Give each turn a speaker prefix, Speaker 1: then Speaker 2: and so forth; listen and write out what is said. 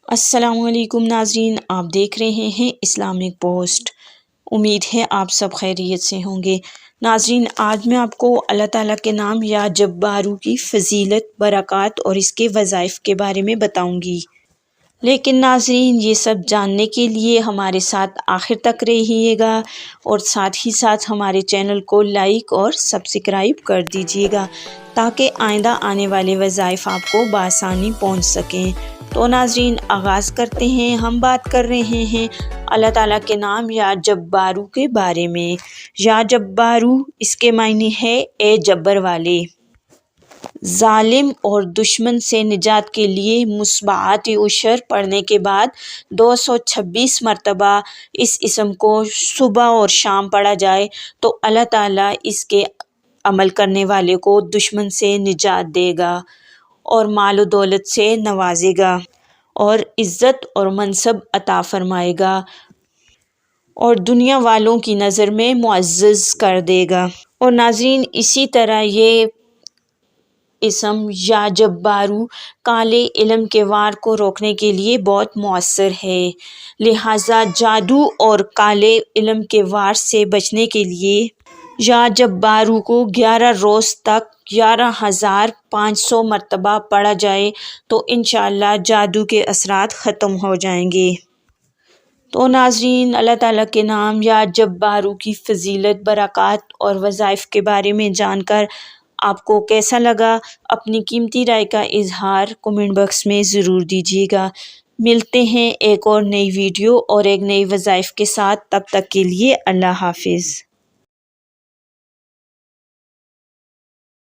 Speaker 1: السلام علیکم ناظرین، آپ دیکھ رہے ہیں اسلامک پوسٹ۔ امید ہے آپ سب خیریت سے ہوں گے۔ ناظرین، آج میں آپ کو اللہ تعالیٰ کے نام یا جبارو کی فضیلت، برکات اور اس کے وظائف کے بارے میں بتاؤں گی۔ لیکن ناظرین، یہ سب جاننے کے لیے ہمارے ساتھ آخر تک رہیے گا اور ساتھ ہی ساتھ ہمارے چینل کو لائک اور سبسکرائب کر دیجیے گا تاکہ آئندہ آنے والے وظائف آپ کو بآسانی پہنچ سکیں۔ تو ناظرین، آغاز کرتے ہیں۔ ہم بات کر رہے ہیں اللہ تعالیٰ کے نام یا جبارو کے بارے میں۔ یا جبارو، اس کے معنی ہے اے جبر والے۔ ظالم اور دشمن سے نجات کے لیے مصباحات عشر پڑھنے کے بعد 226 مرتبہ اس اسم کو صبح اور شام پڑھا جائے تو اللہ تعالیٰ اس کے عمل کرنے والے کو دشمن سے نجات دے گا اور مال و دولت سے نوازے گا اور عزت اور منصب عطا فرمائے گا اور دنیا والوں کی نظر میں معزز کر دے گا۔ اور ناظرین، اسی طرح یہ اسم یا جبارو کالے علم کے وار کو روکنے کے لیے بہت مؤثر ہے، لہٰذا جادو اور کالے علم کے وار سے بچنے کے لیے یا جبارو کو 11 روز تک 11,500 مرتبہ پڑھا جائے تو انشاءاللہ جادو کے اثرات ختم ہو جائیں گے۔ تو ناظرین، اللہ تعالیٰ کے نام یا جبارو کی فضیلت، برکات اور وظائف کے بارے میں جان کر آپ کو کیسا لگا؟ اپنی قیمتی رائے کا اظہار کمنٹ باکس میں ضرور دیجیے گا۔ ملتے ہیں ایک اور نئی ویڈیو اور ایک نئی وظائف کے ساتھ، تب تک کے لیے اللہ حافظ۔